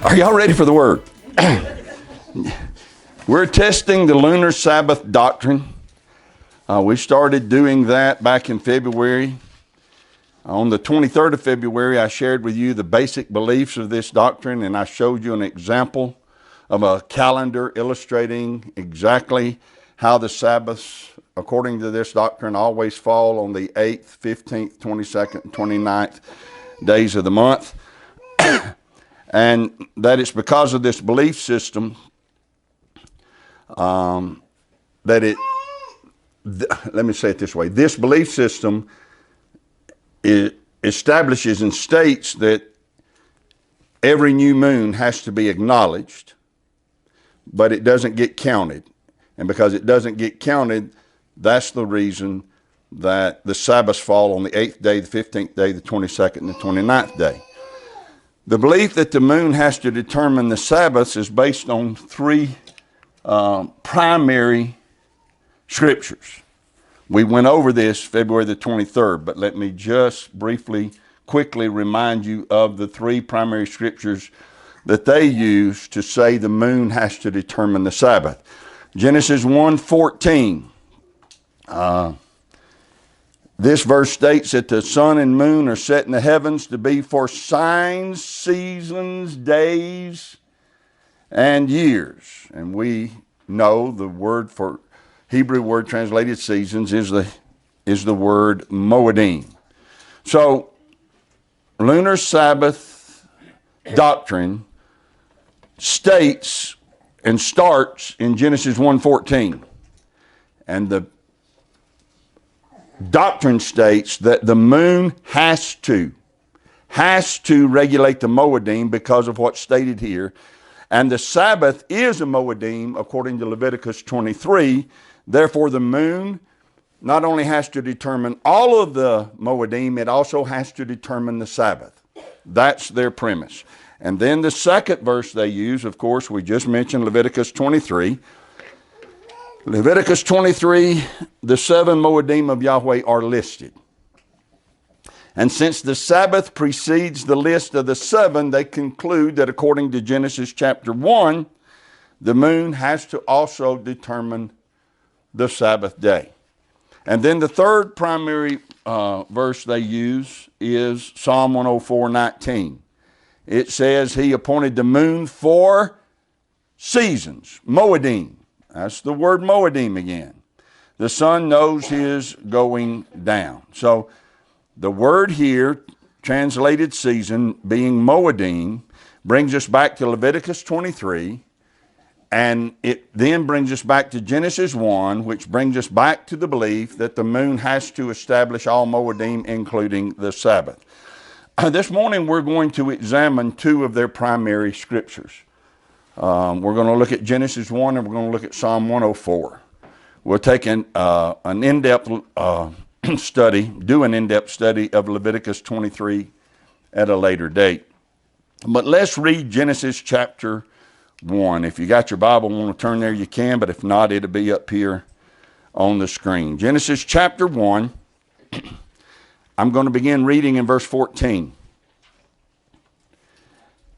Are y'all ready for the word? We're testing the Lunar Sabbath doctrine. We started doing that back in February. On the 23rd of February, I shared with you the basic beliefs of this doctrine, and I showed you an example of a calendar illustrating exactly how the Sabbaths, according to this doctrine, always fall on the 8th, 15th, 22nd, and 29th days of the month. And that it's because of this belief system let me say it this way. This belief system establishes and states that every new moon has to be acknowledged, but it doesn't get counted. And because it doesn't get counted, that's the reason that the Sabbaths fall on the 8th day, the 15th day, the 22nd, and the 29th day. The belief that the moon has to determine the Sabbaths is based on three primary scriptures. We went over this February the 23rd, but let me just quickly remind you of the three primary scriptures that they use to say the moon has to determine the Sabbath. Genesis 1:14. This verse states that the sun and moon are set in the heavens to be for signs, seasons, days, and years. And we know the word for Hebrew word translated seasons is the word Moedim. So, Lunar Sabbath doctrine states and starts in Genesis 1:14. And the doctrine states that the moon has to regulate the Moedim because of what's stated here. And the Sabbath is a Moedim according to Leviticus 23. Therefore, the moon not only has to determine all of the Moedim, it also has to determine the Sabbath. That's their premise. And then the second verse they use, of course, we just mentioned Leviticus 23. Leviticus 23, the seven Moedim of Yahweh are listed. And since the Sabbath precedes the list of the seven, they conclude that according to Genesis chapter 1, the moon has to also determine the Sabbath day. And then the third primary verse they use is Psalm 104:19. It says, He appointed the moon for seasons, Moedim. That's the word Moedim again. The sun knows his going down. So the word here, translated season, being Moedim, brings us back to Leviticus 23, and it then brings us back to Genesis 1, which brings us back to the belief that the moon has to establish all Moedim, including the Sabbath. This morning we're going to examine two of their primary scriptures. We're going to look at Genesis 1 and we're going to look at Psalm 104. We'll take an in-depth study of Leviticus 23 at a later date. But let's read Genesis chapter 1. If you got your Bible and want to turn there, you can, but if not, it'll be up here on the screen. Genesis chapter 1, I'm going to begin reading in verse 14.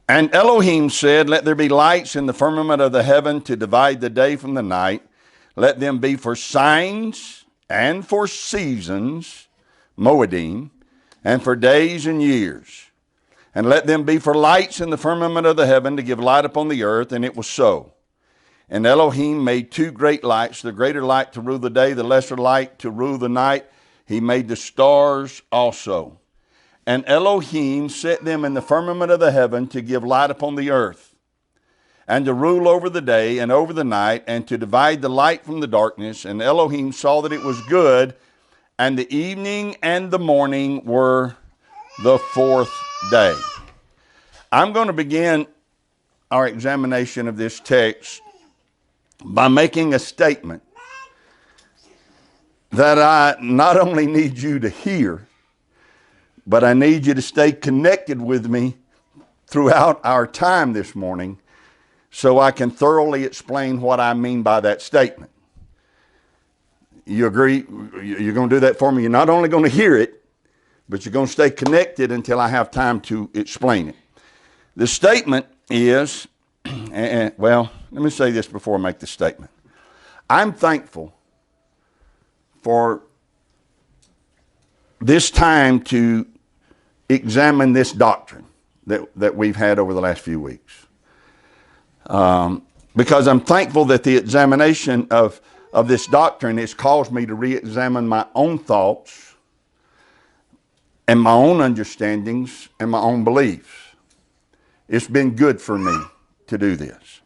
And Elohim said, Let there be lights in the firmament of the heaven to divide the day from the night. Let them be for signs and for seasons, Moedim, and for days and years. And let them be for lights in the firmament of the heaven to give light upon the earth. And it was so. And Elohim made two great lights, the greater light to rule the day, the lesser light to rule the night. He made the stars also. And Elohim set them in the firmament of the heaven to give light upon the earth, and to rule over the day and over the night, and to divide the light from the darkness. And Elohim saw that it was good, and the evening and the morning were the fourth day. I'm going to begin our examination of this text by making a statement that I not only need you to hear, but I need you to stay connected with me throughout our time this morning so I can thoroughly explain what I mean by that statement. You agree? You're going to do that for me? You're not only going to hear it, but you're going to stay connected until I have time to explain it. The statement is, well, let me say this before I make the statement. I'm thankful for this time to examine this doctrine that we've had over the last few weeks. Because I'm thankful that the examination of this doctrine has caused me to re-examine my own thoughts and my own understandings and my own beliefs. It's been good for me to do this.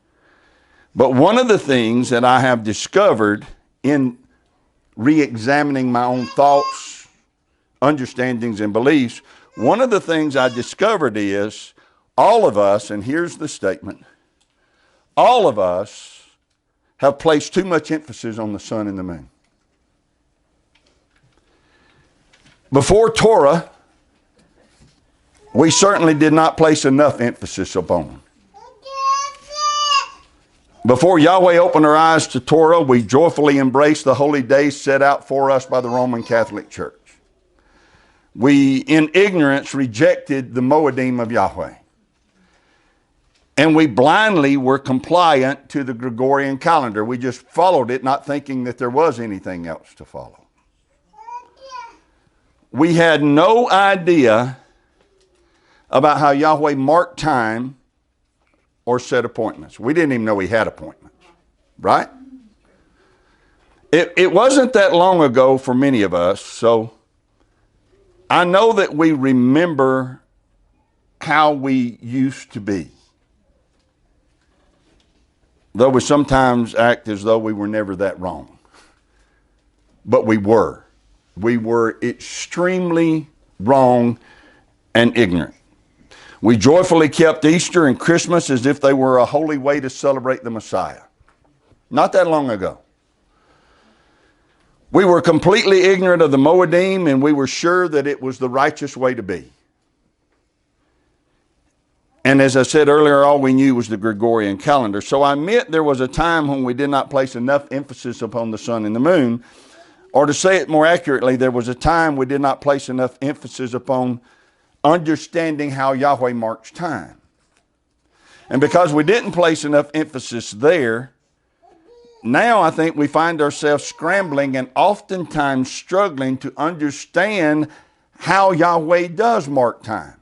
But one of the things that I have discovered in re-examining my own thoughts, understandings, and beliefs, one of the things I discovered is all of us, and here's the statement, all of us have placed too much emphasis on the sun and the moon. Before Torah, we certainly did not place enough emphasis upon them. Before Yahweh opened our eyes to Torah, we joyfully embraced the holy days set out for us by the Roman Catholic Church. We, in ignorance, rejected the Moedim of Yahweh. And we blindly were compliant to the Gregorian calendar. We just followed it, not thinking that there was anything else to follow. We had no idea about how Yahweh marked time or set appointments. We didn't even know he had appointments, right? It wasn't that long ago for many of us, so I know that we remember how we used to be. Though we sometimes act as though we were never that wrong. But we were. We were extremely wrong and ignorant. We joyfully kept Easter and Christmas as if they were a holy way to celebrate the Messiah. Not that long ago. We were completely ignorant of the Moedim, and we were sure that it was the righteous way to be. And as I said earlier, all we knew was the Gregorian calendar. So I admit there was a time when we did not place enough emphasis upon the sun and the moon. Or to say it more accurately, there was a time we did not place enough emphasis upon understanding how Yahweh marks time. And because we didn't place enough emphasis there, now I think we find ourselves scrambling and oftentimes struggling to understand how Yahweh does mark time.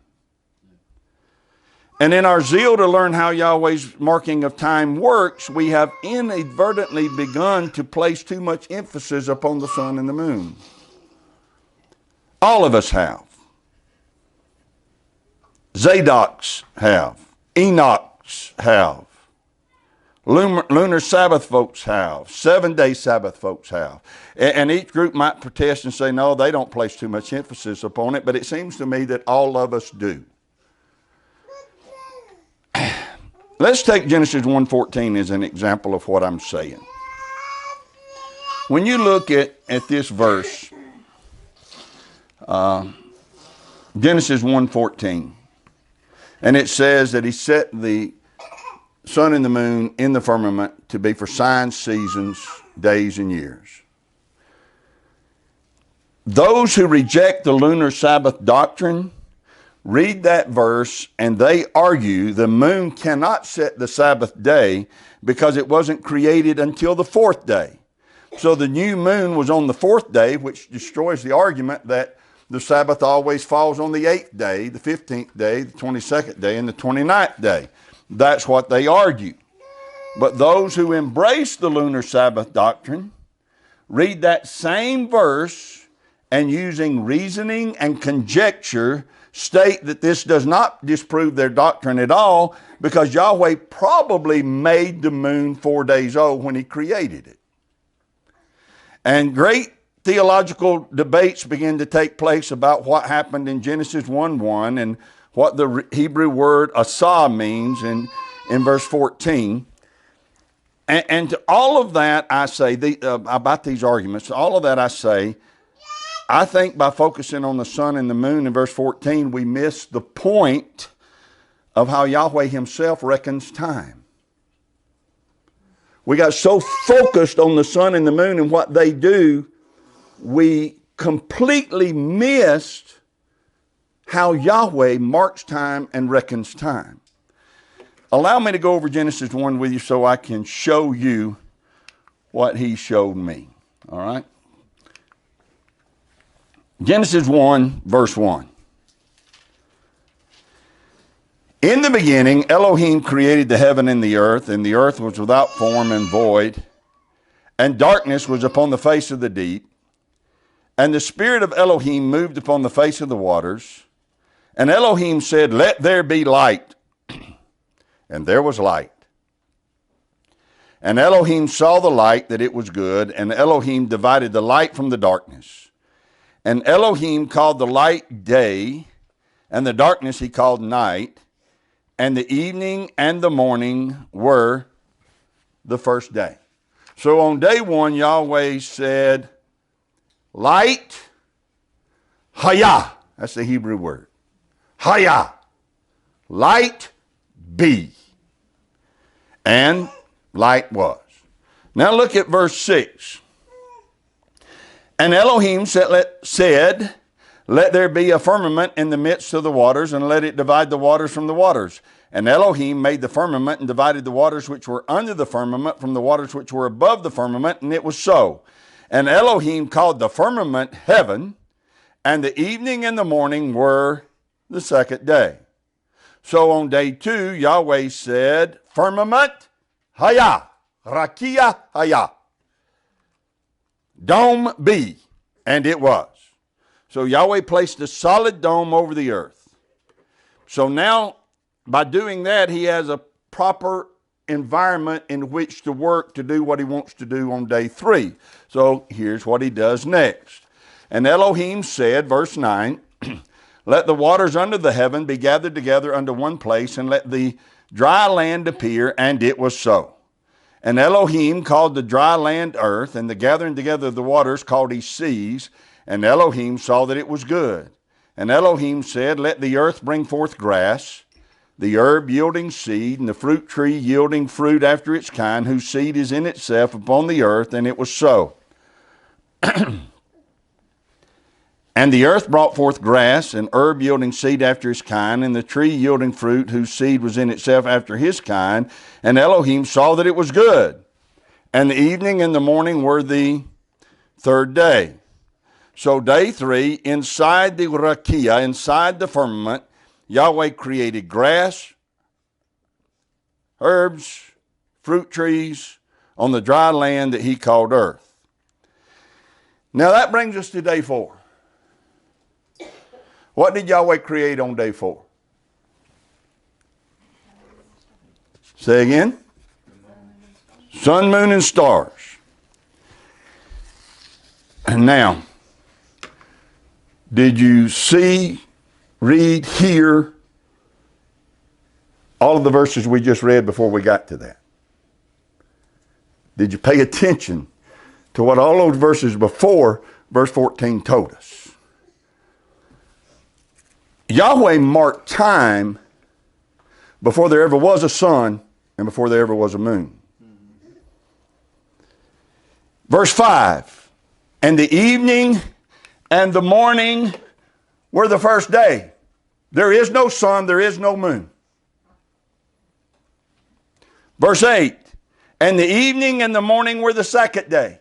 And in our zeal to learn how Yahweh's marking of time works, we have inadvertently begun to place too much emphasis upon the sun and the moon. All of us have. Zadoks have. Enochs have. Lunar Sabbath folks have. 7-day Sabbath folks have. And each group might protest and say, no, they don't place too much emphasis upon it, but it seems to me that all of us do. Let's take Genesis 1:14 as an example of what I'm saying. When you look at this verse, Genesis 1:14, and it says that he set the sun and the moon in the firmament to be for signs, seasons, days, and years. Those who reject the lunar Sabbath doctrine read that verse and they argue the moon cannot set the Sabbath day because it wasn't created until the fourth day. So the new moon was on the fourth day, which destroys the argument that the Sabbath always falls on the 8th day, the 15th day, the 22nd day, and the 29th day. That's what they argue. But those who embrace the lunar Sabbath doctrine read that same verse and using reasoning and conjecture state that this does not disprove their doctrine at all because Yahweh probably made the moon 4 days old when he created it. And great theological debates begin to take place about what happened in Genesis 1:1 and what the Hebrew word asah means in verse 14. And to all of that I say, about these arguments, all of that I say, I think by focusing on the sun and the moon in verse 14, we miss the point of how Yahweh himself reckons time. We got so focused on the sun and the moon and what they do, we completely missed how Yahweh marks time and reckons time. allow me to go over Genesis 1 with you so I can show you what he showed me. All right? Genesis 1, verse 1. In the beginning, Elohim created the heaven and the earth was without form and void, and darkness was upon the face of the deep. And the Spirit of Elohim moved upon the face of the waters. And Elohim said, "Let there be light." And there was light. And Elohim saw the light, that it was good, and Elohim divided the light from the darkness. And Elohim called the light day, and the darkness he called night. And the evening and the morning were the first day. So on day one, Yahweh said, light, haya. That's the Hebrew word. Haya. Light be. And light was. Now look at verse 6. And Elohim said, "Let there be a firmament in the midst of the waters, and let it divide the waters from the waters." And Elohim made the firmament and divided the waters which were under the firmament from the waters which were above the firmament, and it was so. And Elohim called the firmament heaven, and the evening and the morning were the second day. So on day 2, Yahweh said, firmament, haya, rakia, haya. Dome be, and it was. So Yahweh placed a solid dome over the earth. So now, by doing that, he has a proper environment in which to work to do what he wants to do on day 3. So here's what he does next. And Elohim said, verse 9, "Let the waters under the heaven be gathered together unto one place, and let the dry land appear," and it was so. And Elohim called the dry land earth, and the gathering together of the waters called he seas. And Elohim saw that it was good. And Elohim said, "Let the earth bring forth grass, the herb yielding seed, and the fruit tree yielding fruit after its kind, whose seed is in itself upon the earth." And it was so. And the earth brought forth grass, and herb yielding seed after his kind, and the tree yielding fruit, whose seed was in itself after his kind. And Elohim saw that it was good. And the evening and the morning were the third day. So day 3, inside the rakia, inside the firmament, Yahweh created grass, herbs, fruit trees on the dry land that he called earth. Now that brings us to day 4. What did Yahweh create on day 4? Say again? Sun, moon, and stars. And now, did you see, read, hear all of the verses we just read before we got to that? Did you pay attention to what all those verses before verse 14 told us? Yahweh marked time before there ever was a sun and before there ever was a moon. Verse 5, and the evening and the morning were the first day. There is no sun, there is no moon. Verse 8, and the evening and the morning were the second day.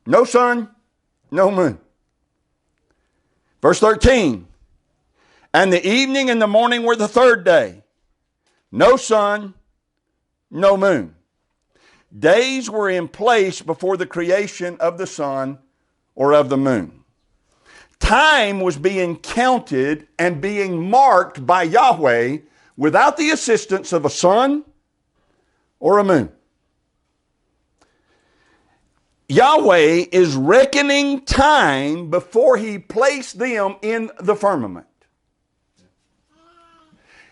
No sun, no moon. Verse 13, and the evening and the morning were the third day. No sun, no moon. Days were in place before the creation of the sun or of the moon. Time was being counted and being marked by Yahweh without the assistance of a sun or a moon. Yahweh is reckoning time before he placed them in the firmament.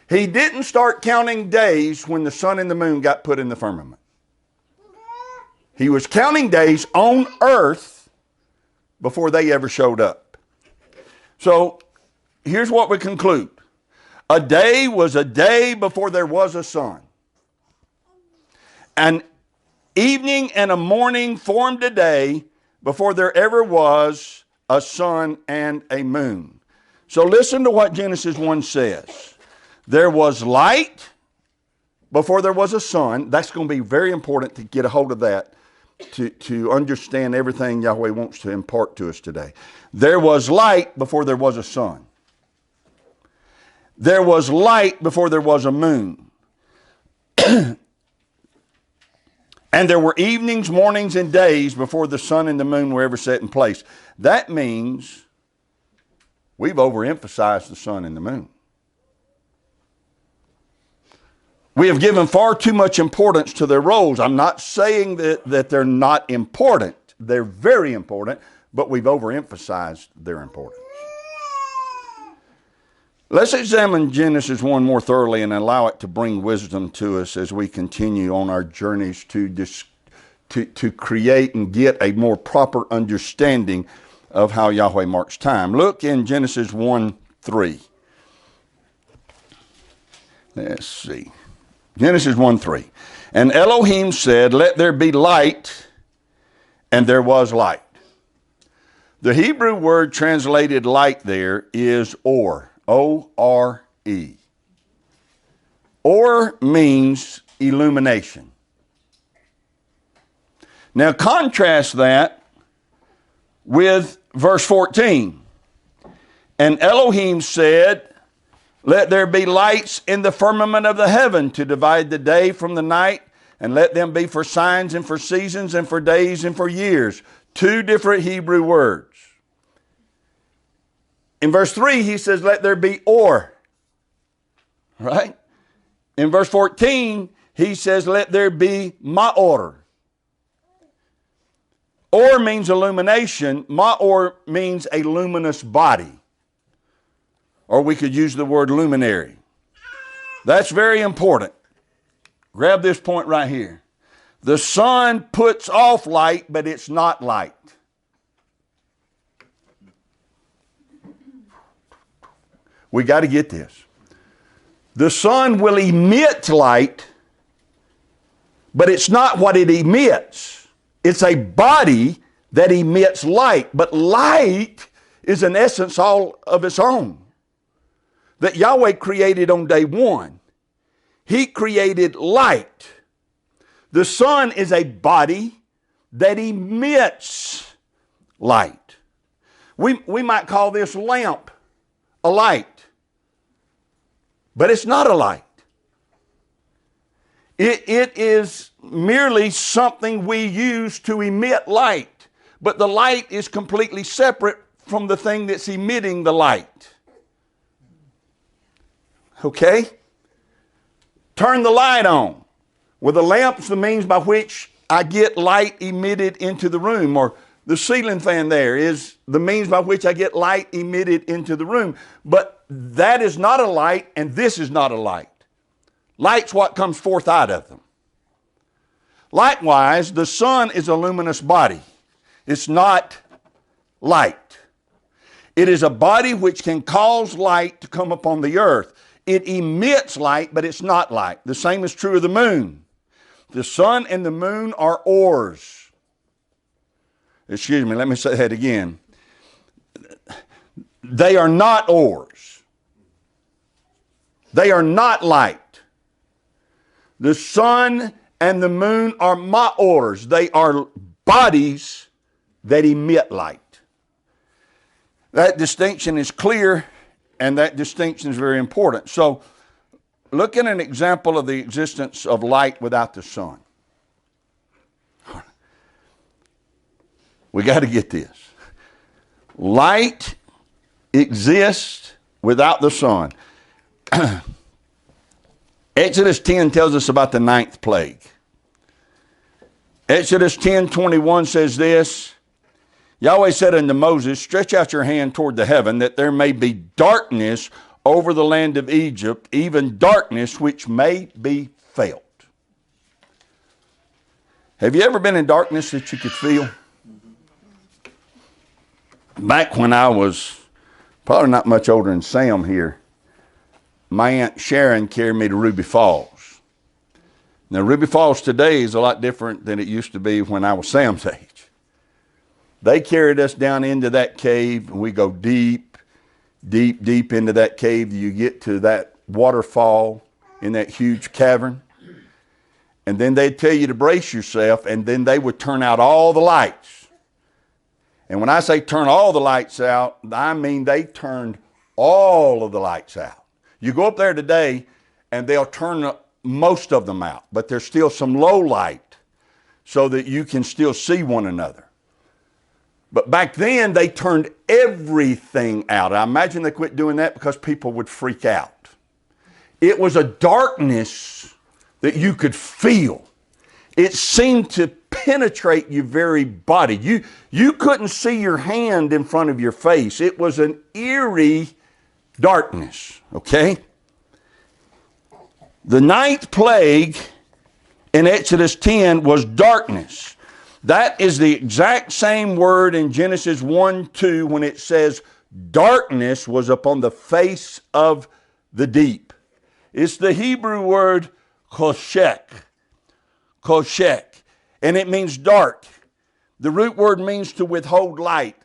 He didn't start counting days when the sun and the moon got put in the firmament. He was counting days on earth before they ever showed up. So here's what we conclude. A day was a day before there was a sun. An evening and a morning formed a day before there ever was a sun and a moon. So listen to what Genesis 1 says. There was light before there was a sun. That's going to be very important to get a hold of that, to understand everything Yahweh wants to impart to us today. There was light before there was a sun. There was light before there was a moon. And there were evenings, mornings, and days before the sun and the moon were ever set in place. That means we've overemphasized the sun and the moon. We have given far too much importance to their roles. I'm not saying that they're not important. They're very important, but we've overemphasized their importance. Let's examine Genesis 1 more thoroughly and allow it to bring wisdom to us as we continue on our journeys to create and get a more proper understanding of how Yahweh marks time. Look in Genesis 1:3. Let's see. Genesis 1:3. And Elohim said, "Let there be light," and there was light. The Hebrew word translated light there is or. O-R-E. Or means illumination. Now contrast that with verse 14. And Elohim said, "Let there be lights in the firmament of the heaven to divide the day from the night, and let them be for signs and for seasons and for days and for years." Two different Hebrew words. In verse 3, he says, "Let there be or." Right? In verse 14, he says, "Let there be ma'or." Or means illumination. Ma'or means a luminous body. Or we could use the word luminary. That's very important. Grab this point right here. The sun puts off light, but it's not light. We got to get this. The sun will emit light, but it's not what it emits. It's a body that emits light, but light is an essence all of its own that Yahweh created on day one. He created light. The sun is a body that emits light. We might call this lamp a light. But it's not a light. It is merely something we use to emit light. But the light is completely separate from the thing that's emitting the light. Okay? Turn the light on. Well, the lamp's the means by which I get light emitted into the room. Or the ceiling fan there is the means by which I get light emitted into the room. But that is not a light, and this is not a light. Light's what comes forth out of them. Likewise, the sun is a luminous body. It's not light. It is a body which can cause light to come upon the earth. It emits light, but it's not light. The same is true of the moon. The sun and the moon are ores. Excuse me, let me say that again. They are not ores. They are not light. The sun and the moon are ma'ors. They are bodies that emit light. That distinction is clear, and that distinction is very important. So, look at an example of the existence of light without the sun. We got to get this. Light exists without the sun. Exodus 10 tells us about the 9th plague. Exodus 10:21 says this, Yahweh said unto Moses, "Stretch out your hand toward the heaven, that there may be darkness over the land of Egypt, even darkness which may be felt." Have you ever been in darkness that you could feel? Back when I was probably not much older than Sam here, my Aunt Sharon carried me to Ruby Falls. Now, Ruby Falls today is a lot different than it used to be when I was Sam's age. They carried us down into that cave, and we go deep, deep, deep into that cave. You get to that waterfall in that huge cavern. And then they'd tell you to brace yourself, and then they would turn out all the lights. And when I say turn all the lights out, I mean they turned all of the lights out. You go up there today, and they'll turn most of them out, but there's still some low light so that you can still see one another. But back then, they turned everything out. I imagine they quit doing that because people would freak out. It was a darkness that you could feel. It seemed to penetrate your very body. You couldn't see your hand in front of your face. It was an eerie darkness, okay? The ninth plague in Exodus 10 was darkness. That is the exact same word in Genesis 1:2 when it says darkness was upon the face of the deep. It's the Hebrew word koshek, and it means dark. The root word means to withhold light.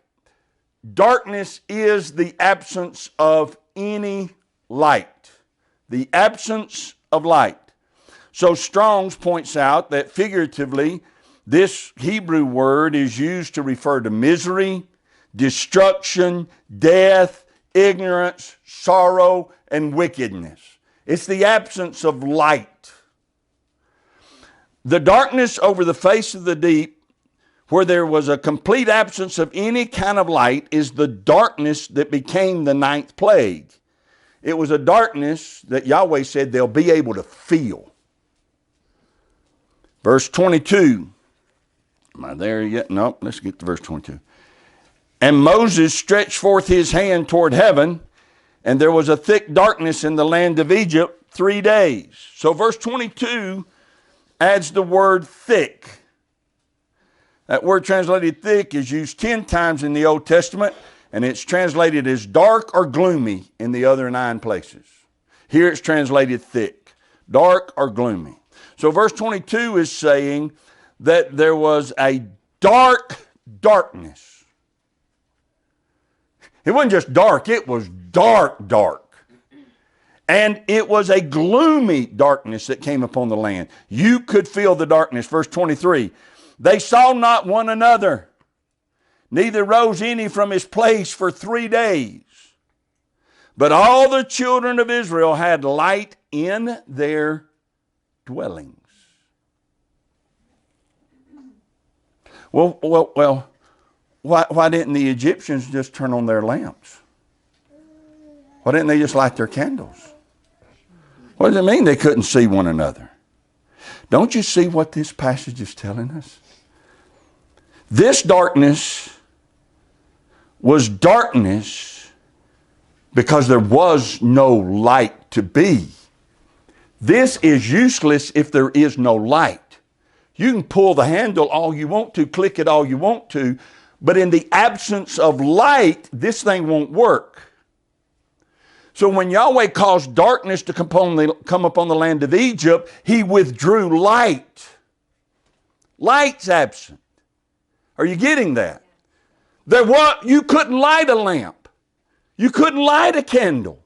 Darkness is the absence of any light. The absence of light. So Strong's points out that figuratively, this Hebrew word is used to refer to misery, destruction, death, ignorance, sorrow, and wickedness. It's the absence of light. The darkness over the face of the deep, where there was a complete absence of any kind of light, is the darkness that became the ninth plague. It was a darkness that Yahweh said they'll be able to feel. Verse 22. Am I there yet? No, let's get to verse 22. And Moses stretched forth his hand toward heaven, and there was a thick darkness in the land of Egypt 3 days. So verse 22 adds the word thick. That word translated thick is used 10 times in the Old Testament, and it's translated as dark or gloomy in the other 9 places. Here it's translated thick, dark or gloomy. So verse 22 is saying that there was a darkness. It wasn't just dark, it was dark. And it was a gloomy darkness that came upon the land. You could feel the darkness. Verse 23, they saw not one another, neither rose any from his place for 3 days. But all the children of Israel had light in their dwellings. Well, why didn't the Egyptians just turn on their lamps? Why didn't they just light their candles? What does it mean they couldn't see one another? Don't you see what this passage is telling us? This darkness was darkness because there was no light to be. This is useless if there is no light. You can pull the handle all you want to, click it all you want to, but in the absence of light, this thing won't work. So when Yahweh caused darkness to come upon the land of Egypt, he withdrew light. Light's absent. Are you getting that? You couldn't light a lamp. You couldn't light a candle.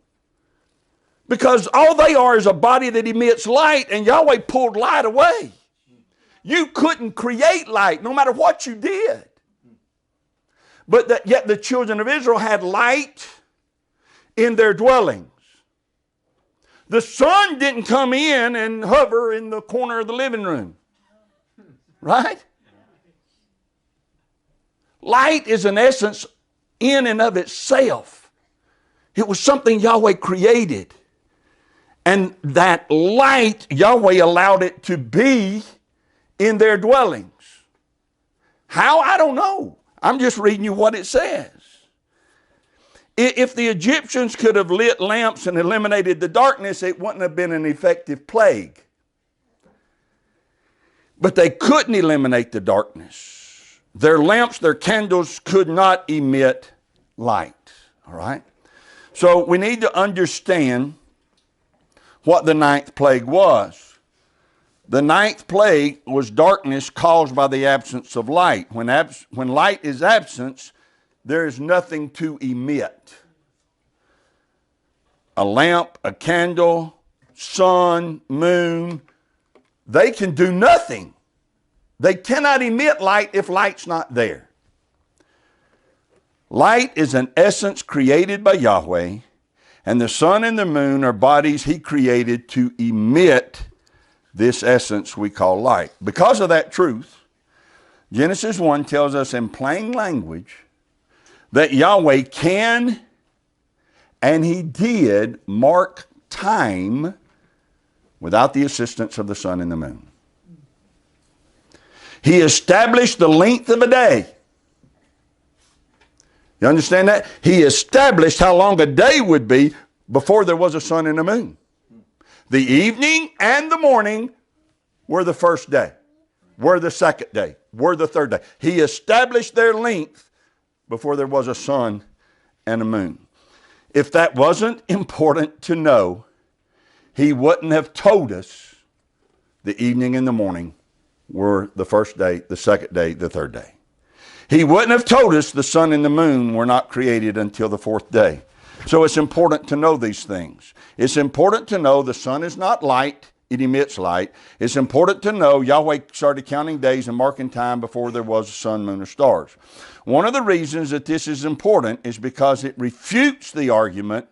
Because all they are is a body that emits light, and Yahweh pulled light away. You couldn't create light no matter what you did. But yet the children of Israel had light in their dwellings. The sun didn't come in and hover in the corner of the living room. Right? Light is an essence in and of itself. It was something Yahweh created. And that light, Yahweh allowed it to be in their dwellings. How? I don't know. I'm just reading you what it says. If the Egyptians could have lit lamps and eliminated the darkness, it wouldn't have been an effective plague. But they couldn't eliminate the darkness. Their lamps, their candles could not emit light. All right? So we need to understand what the ninth plague was. The ninth plague was darkness caused by the absence of light. When light is absent, there is nothing to emit. a lamp, a candle, sun, moon, they can do nothing. They cannot emit light if light's not there. Light is an essence created by Yahweh, and the sun and the moon are bodies he created to emit this essence we call light. Because of that truth, Genesis 1 tells us in plain language that Yahweh can, and he did, mark time without the assistance of the sun and the moon. He established the length of a day. You understand that? He established how long a day would be before there was a sun and a moon. The evening and the morning were the first day, were the second day, were the third day. He established their length before there was a sun and a moon. If that wasn't important to know, he wouldn't have told us the evening and the morning were the first day, the second day, the third day. He wouldn't have told us the sun and the moon were not created until the fourth day. So it's important to know these things. It's important to know the sun is not light, it emits light. It's important to know Yahweh started counting days and marking time before there was a sun, moon, or stars. One of the reasons that this is important is because it refutes the argument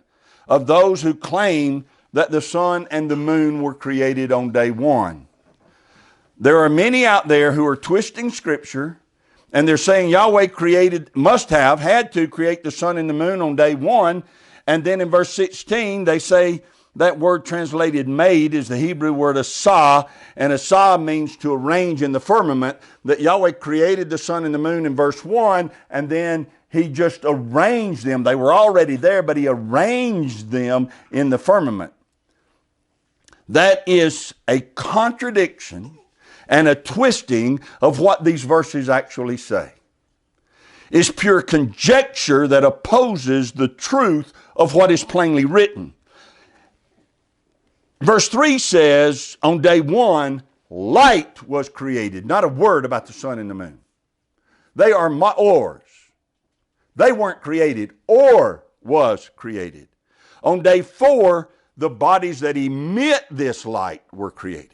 of those who claim that the sun and the moon were created on day one. There are many out there who are twisting Scripture, and they're saying Yahweh had to create the sun and the moon on day one. And then in verse 16, they say that word translated made is the Hebrew word asah, and asah means to arrange in the firmament, that Yahweh created the sun and the moon in verse 1, and then he just arranged them. They were already there, but he arranged them in the firmament. That is a contradiction and a twisting of what these verses actually say. It's pure conjecture that opposes the truth of what is plainly written. Verse 3 says, on day one, light was created. Not a word about the sun and the moon. They are ma'ors. They weren't created. Or was created. On day 4, the bodies that emit this light were created.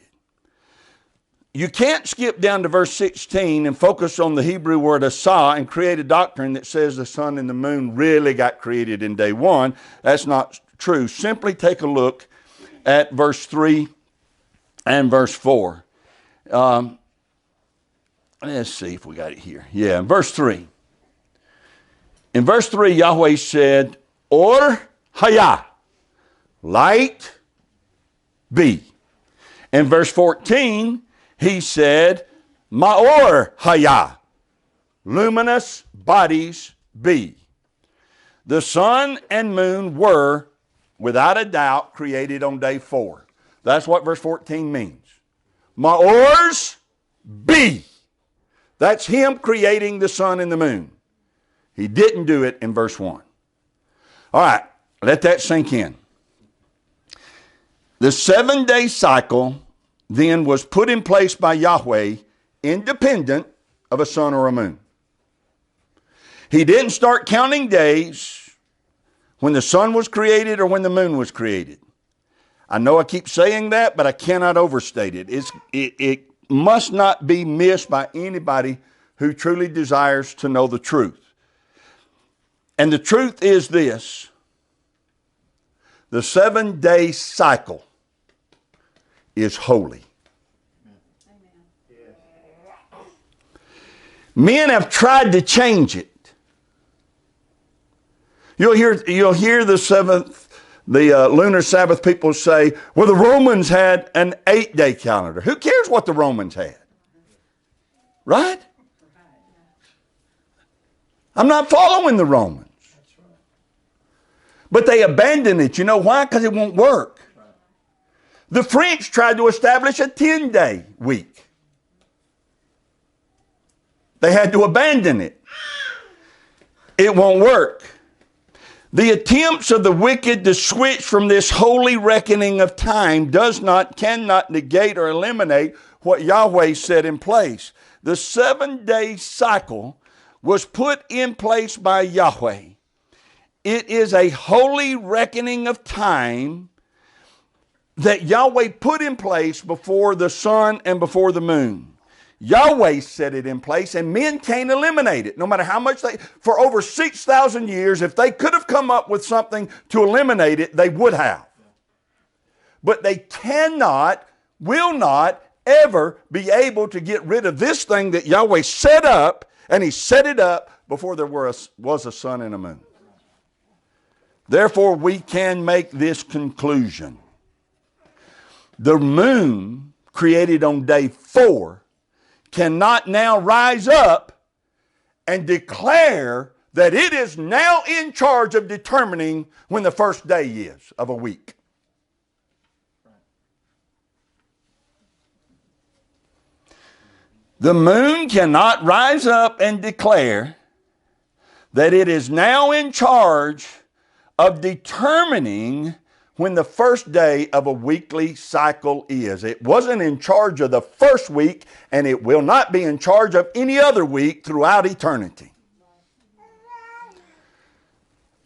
You can't skip down to verse 16 and focus on the Hebrew word asah and create a doctrine that says the sun and the moon really got created in day 1. That's not true. Simply take a look at verse 3 and verse 4. Let's see if we got it here. Yeah, verse 3. In verse 3, Yahweh said, Or Hayah, light be. In verse 14, he said, Ma'or Hayah, luminous bodies be. The sun and moon were, without a doubt, created on day 4. That's what verse 14 means. Ma'ors be. That's him creating the sun and the moon. He didn't do it in verse 1. All right, let that sink in. The 7-day cycle then was put in place by Yahweh independent of a sun or a moon. He didn't start counting days when the sun was created or when the moon was created. I know I keep saying that, but I cannot overstate it. It must not be missed by anybody who truly desires to know the truth. And the truth is this: the 7-day cycle is holy. Men have tried to change it. You'll hear the Lunar Sabbath people say, well, the Romans had an 8-day calendar. Who cares what the Romans had? Right? I'm not following the Romans. But they abandoned it. You know why? Because it won't work. The French tried to establish a 10-day week. They had to abandon it. It won't work. The attempts of the wicked to switch from this holy reckoning of time cannot negate or eliminate what Yahweh set in place. The 7-day cycle was put in place by Yahweh It is a holy reckoning of time that Yahweh put in place before the sun and before the moon. Yahweh set it in place, and men can't eliminate it. No matter how much for over 6,000 years, if they could have come up with something to eliminate it, they would have. But they cannot, will not ever be able to get rid of this thing that Yahweh set up, and He set it up before there was a sun and a moon. Therefore, we can make this conclusion. The moon, created on day 4, cannot now rise up and declare that it is now in charge of determining when the first day is of a week. The moon cannot rise up and declare that it is now in charge of determining when the first day of a weekly cycle is. It wasn't in charge of the first week, and it will not be in charge of any other week throughout eternity.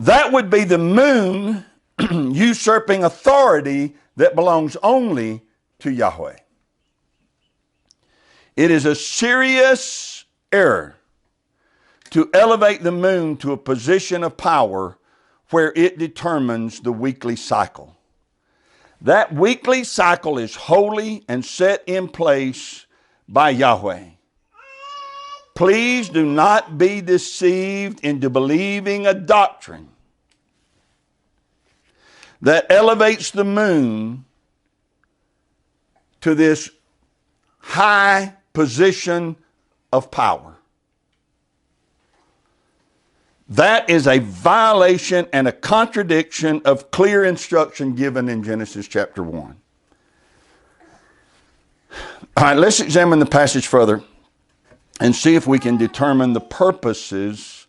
That would be the moon usurping authority that belongs only to Yahweh. It is a serious error to elevate the moon to a position of power where it determines the weekly cycle. That weekly cycle is holy and set in place by Yahweh. Please do not be deceived into believing a doctrine that elevates the moon to this high position of power. That is a violation and a contradiction of clear instruction given in Genesis chapter 1. All right, let's examine the passage further and see if we can determine the purposes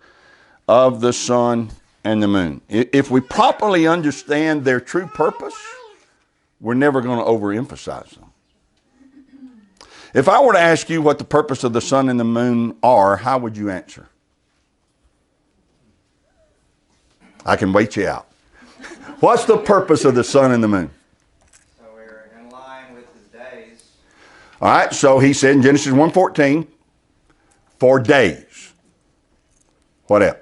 of the sun and the moon. If we properly understand their true purpose, we're never going to overemphasize them. If I were to ask you what the purpose of the sun and the moon are, how would you answer? I can wait you out. What's the purpose of the sun and the moon? So we're in line with His days. All right, so He said in Genesis 1:14, for days. What else?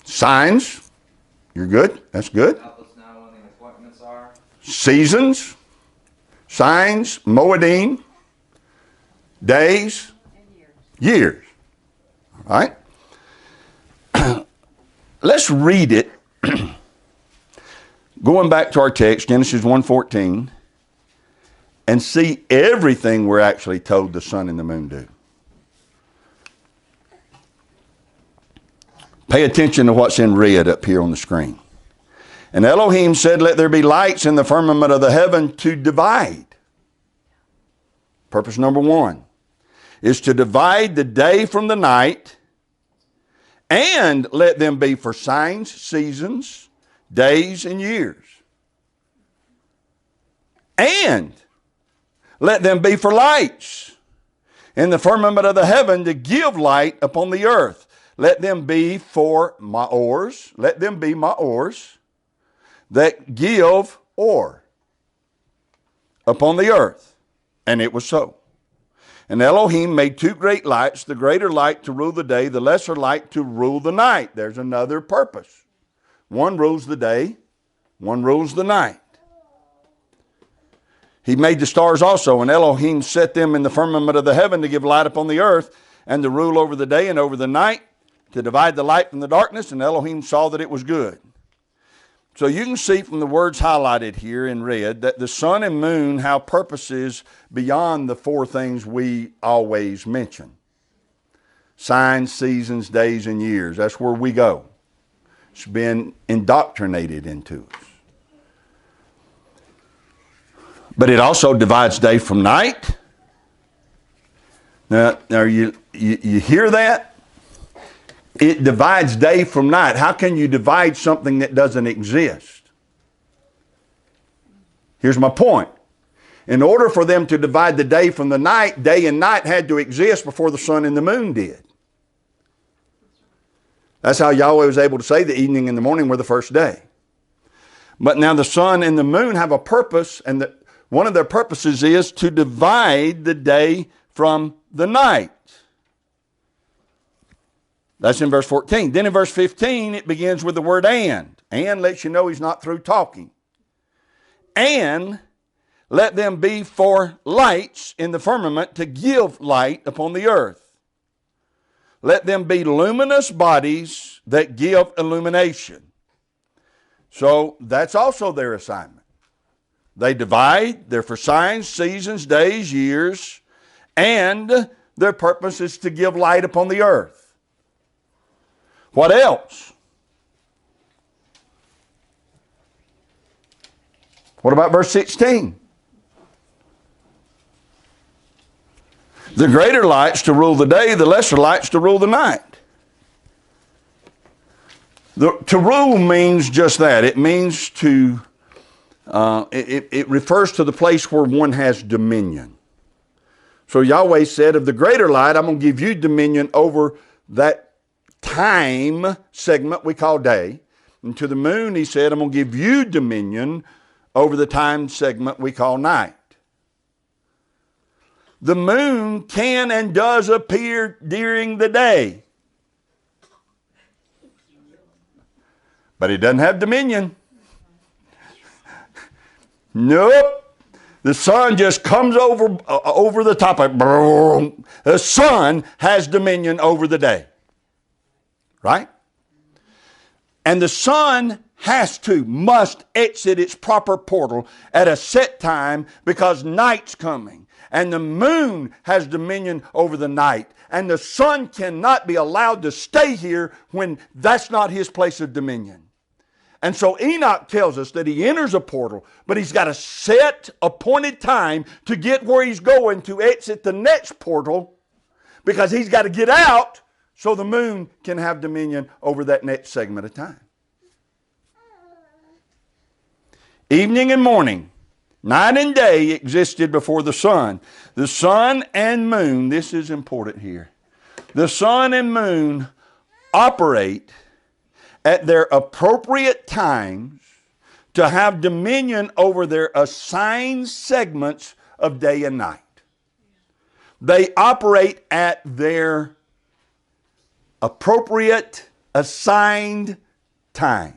Signs. You're good. That's good. Help us know when the appointments are. Seasons. Signs. Moedim. Days. Years. All right. Let's read it. Going back to our text, Genesis 1:14, and see everything we're actually told the sun and the moon do. Pay attention to what's in red up here on the screen. And Elohim said, let there be lights in the firmament of the heaven to divide. Purpose number 1 is to divide the day from the night, and let them be for signs, seasons, days, and years. And let them be for lights in the firmament of the heaven to give light upon the earth. Let them be for maors. Let them be maors that give or upon the earth. And it was so. And Elohim made 2 great lights, the greater light to rule the day, the lesser light to rule the night. There's another purpose. One rules the day, one rules the night. He made the stars also, and Elohim set them in the firmament of the heaven to give light upon the earth, and to rule over the day and over the night, to divide the light from the darkness, and Elohim saw that it was good. So you can see from the words highlighted here in red that the sun and moon have purposes beyond the 4 things we always mention. Signs, seasons, days, and years. That's where we go. It's been indoctrinated into us. But it also divides day from night. Now you hear that? It divides day from night. How can you divide something that doesn't exist? Here's my point. In order for them to divide the day from the night, day and night had to exist before the sun and the moon did. That's how Yahweh was able to say the evening and the morning were the first day. But now the sun and the moon have a purpose, and one of their purposes is to divide the day from the night. That's in verse 14. Then in verse 15, it begins with the word and. And lets you know he's not through talking. And let them be for lights in the firmament to give light upon the earth. Let them be luminous bodies that give illumination. So that's also their assignment. They divide, they're for signs, seasons, days, years, and their purpose is to give light upon the earth. What else? What about verse 16? The greater lights to rule the day, the lesser lights to rule the night. To rule means just that. It means to, it refers to the place where one has dominion. So Yahweh said, of the greater light, I'm going to give you dominion over that time segment we call day. And to the moon, he said, I'm going to give you dominion over the time segment we call night. The moon can and does appear during the day. But it doesn't have dominion. Nope. The sun just comes over the top of it. The sun has dominion over the day. Right? And the sun must exit its proper portal at a set time because night's coming. And the moon has dominion over the night. And the sun cannot be allowed to stay here when that's not his place of dominion. And so Enoch tells us that he enters a portal, but he's got a set appointed time to get where he's going to exit the next portal because he's got to get out so the moon can have dominion over that next segment of time. Evening and morning, night and day existed before the sun. The sun and moon, this is important here. The sun and moon operate at their appropriate times to have dominion over their assigned segments of day and night. They operate at their appropriate assigned times.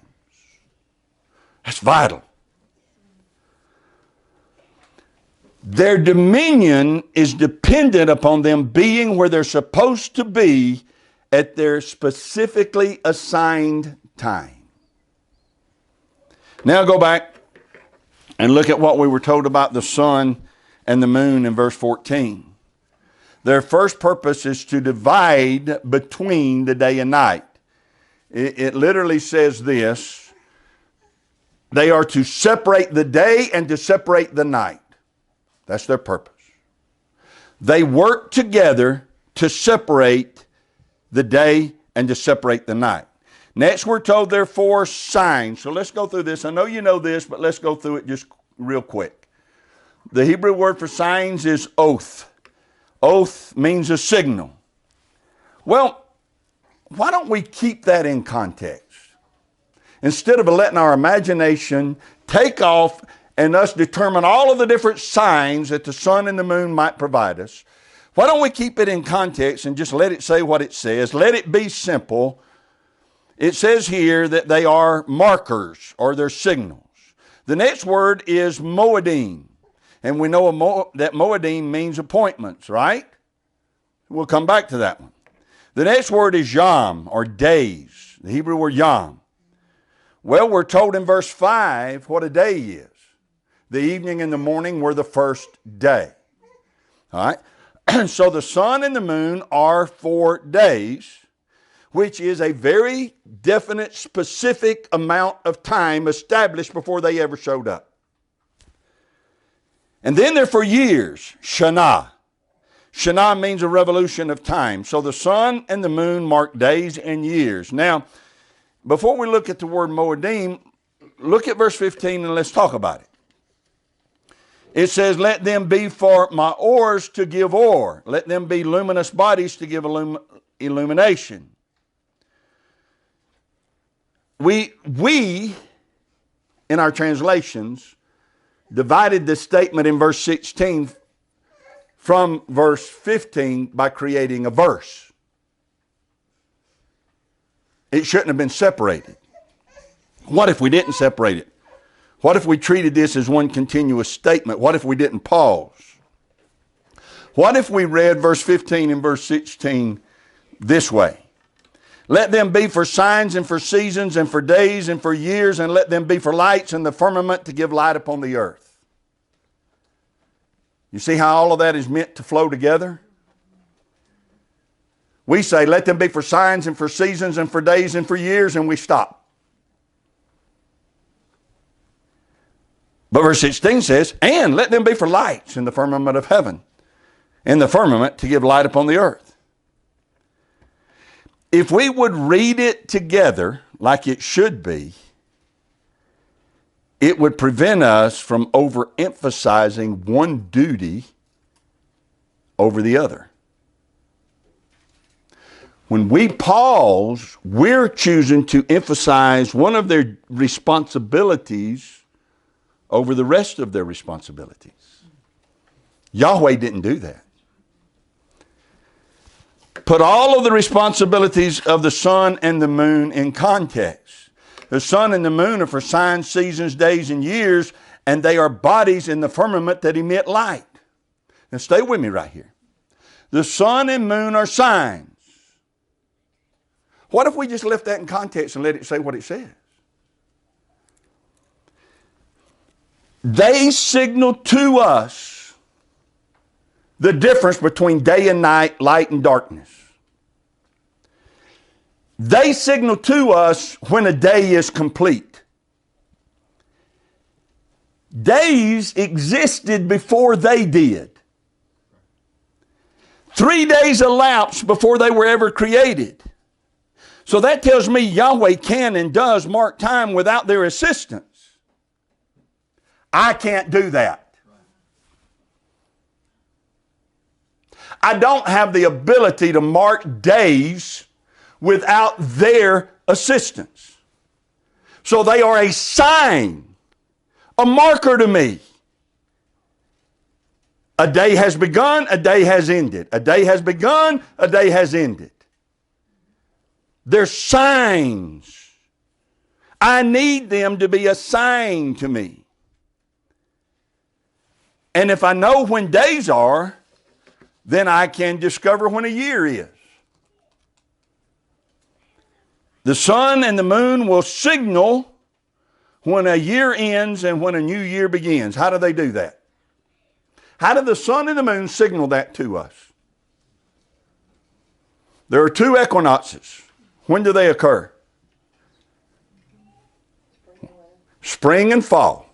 That's vital. Their dominion is dependent upon them being where they're supposed to be at their specifically assigned time. Now go back and look at what we were told about the sun and the moon in verse 14. Their first purpose is to divide between the day and night. It literally says this: they are to separate the day and to separate the night. That's their purpose. They work together to separate the day and to separate the night. Next, we're told there are 4 signs. So let's go through this. I know you know this, but let's go through it just real quick. The Hebrew word for signs is oath. Oath means a signal. Well, why don't we keep that in context? Instead of letting our imagination take off and us determine all of the different signs that the sun and the moon might provide us, why don't we keep it in context and just let it say what it says? Let it be simple. It says here that they are markers or they're signals. The next word is Moedim. And we know that Moedim means appointments, right? We'll come back to that one. The next word is Yom or days. The Hebrew word Yom. Well, we're told in verse 5 what a day is. The evening and the morning were the first day. All right? So the sun and the moon are 4 days, which is a very definite, specific amount of time established before they ever showed up. And then they're for years, Shana. Shana means a revolution of time. So the sun and the moon mark days and years. Now, before we look at the word Moedim, look at verse 15 and let's talk about it. It says, let them be for my ores to give ore. Let them be luminous bodies to give illumination. we in our translations divided this statement in verse 16 from verse 15 by creating a verse. It shouldn't have been separated. What if we didn't separate it? What if we treated this as one continuous statement? What if we didn't pause? What if we read verse 15 and verse 16 this way? Let them be for signs and for seasons and for days and for years, and let them be for lights in the firmament to give light upon the earth. You see how all of that is meant to flow together? We say, let them be for signs and for seasons and for days and for years, and we stop. But verse 16 says, and let them be for lights in the firmament of heaven, in the firmament to give light upon the earth. If we would read it together like it should be, it would prevent us from overemphasizing one duty over the other. When we pause, we're choosing to emphasize one of their responsibilities over the rest of their responsibilities. Yahweh didn't do that. Put all of the responsibilities of the sun and the moon in context. The sun and the moon are for signs, seasons, days, and years, and they are bodies in the firmament that emit light. Now stay with me right here. The sun and moon are signs. What if we just left that in context and let it say what it says? They signal to us the difference between day and night, light and darkness. They signal to us when a day is complete. Days existed before they did. 3 days elapsed before they were ever created. So that tells me Yahweh can and does mark time without their assistance. I can't do that. I don't have the ability to mark days without their assistance. So they are a sign, a marker to me. A day has begun, a day has ended. A day has begun, a day has ended. They're signs. I need them to be a sign to me. And if I know when days are, then I can discover when a year is. The sun and the moon will signal when a year ends and when a new year begins. How do they do that? How do the sun and the moon signal that to us? There are 2 equinoxes. When do they occur? Spring and fall.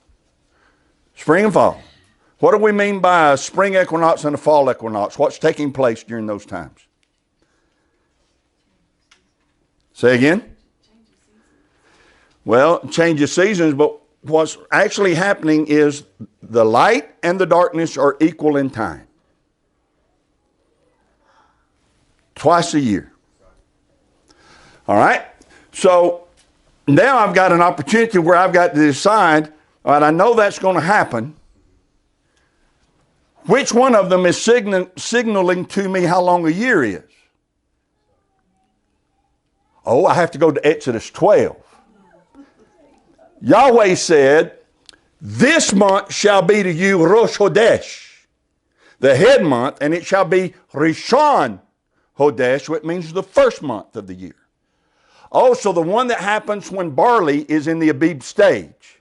Spring and fall. What do we mean by a spring equinox and a fall equinox? What's taking place during those times? Say again? Well, change of seasons, but what's actually happening is the light and the darkness are equal in time. Twice a year. All right? So now I've got an opportunity where I've got to decide, all right, I know that's going to happen. Which one of them is signaling to me how long a year is? Oh, I have to go to Exodus 12. Yahweh said, this month shall be to you Rosh Hodesh, the head month, and it shall be Rishon Hodesh, which means the first month of the year. Oh, so the one that happens when barley is in the Abib stage.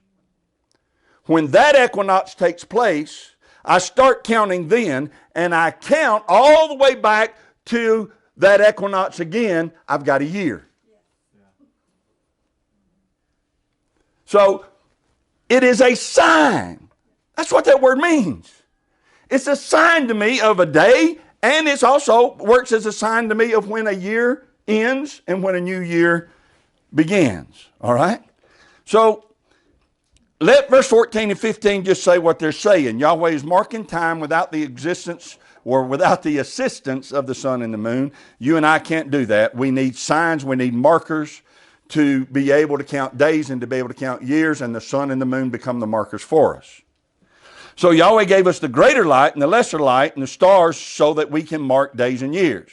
When that equinox takes place, I start counting then, and I count all the way back to that equinox again. I've got a year. So it is a sign. That's what that word means. It's a sign to me of a day, and it also works as a sign to me of when a year ends and when a new year begins. All right? So let verse 14 and 15 just say what they're saying. Yahweh is marking time without the existence or without the assistance of the sun and the moon. You and I can't do that. We need signs, we need markers to be able to count days and to be able to count years, and the sun and the moon become the markers for us. So Yahweh gave us the greater light and the lesser light and the stars so that we can mark days and years.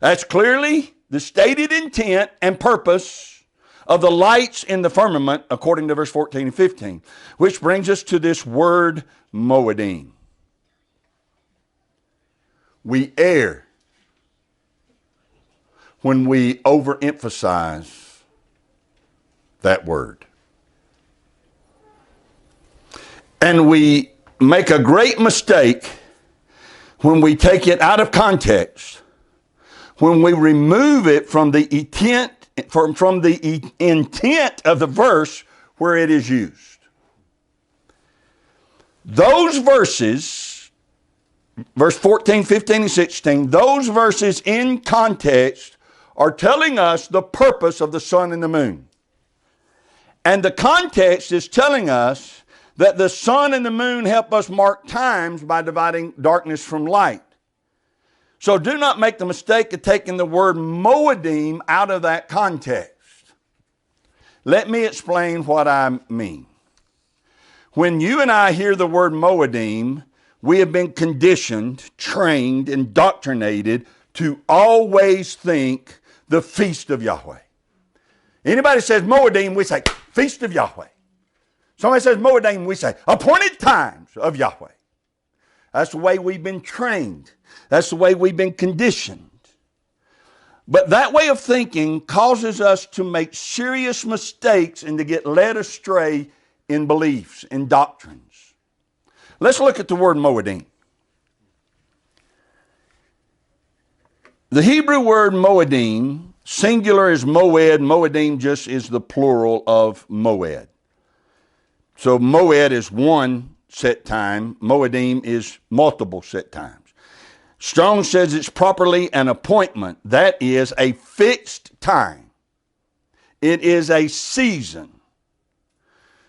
That's clearly the stated intent and purpose of the lights in the firmament according to verse 14 and 15, which brings us to this word Moedim. We err when we overemphasize that word. And we make a great mistake when we take it out of context, when we remove it from the intent, from the intent of the verse where it is used. Those verses, verse 14, 15, and 16, those verses in context are telling us the purpose of the sun and the moon. And the context is telling us that the sun and the moon help us mark times by dividing darkness from light. So do not make the mistake of taking the word Moedim out of that context. Let me explain what I mean. When you and I hear the word Moedim, we have been conditioned, trained, indoctrinated to always think the feast of Yahweh. Anybody says Moedim, we say feast of Yahweh. Somebody says Moedim, we say appointed times of Yahweh. That's the way we've been trained. That's the way we've been conditioned. But that way of thinking causes us to make serious mistakes and to get led astray in beliefs, in doctrines. Let's look at the word Moedim. The Hebrew word Moedim, singular is moed, Moedim just is the plural of moed. So moed is one set time, Moedim is multiple set times. Strong says it's properly an appointment. That is a fixed time. It is a season.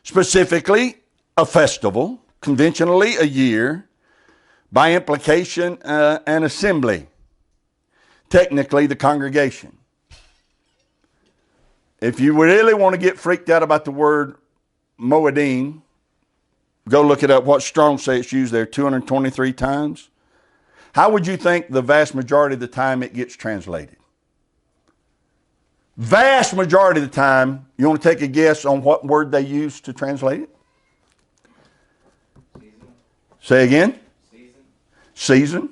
Specifically, a festival, conventionally a year, by implication, an assembly. Technically, the congregation. If you really want to get freaked out about the word Moedim, go look it up. What Strong says it's used there 223 times. How would you think the vast majority of the time it gets translated? Vast majority of the time, you want to take a guess on what word they use to translate it? Season. Say again? Season. Season.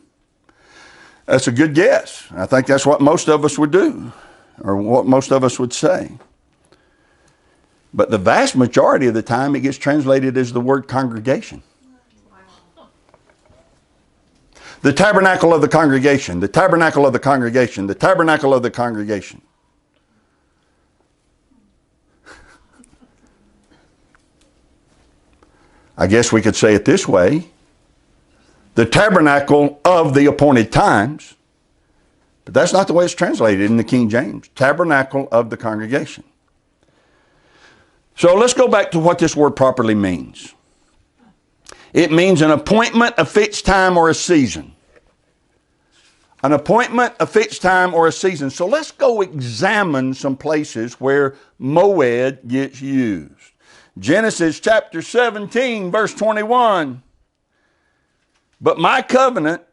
That's a good guess. I think that's what most of us would do, or what most of us would say. But the vast majority of the time it gets translated as the word congregation. The tabernacle of the congregation, the tabernacle of the congregation, the tabernacle of the congregation. I guess we could say it this way. The tabernacle of the appointed times. But that's not the way it's translated in the King James. Tabernacle of the congregation. So let's go back to what this word properly means. It means an appointment, a fixed time, or a season. An appointment, a fixed time, or a season. So let's go examine some places where moed gets used. Genesis chapter 17, verse 21. But my covenant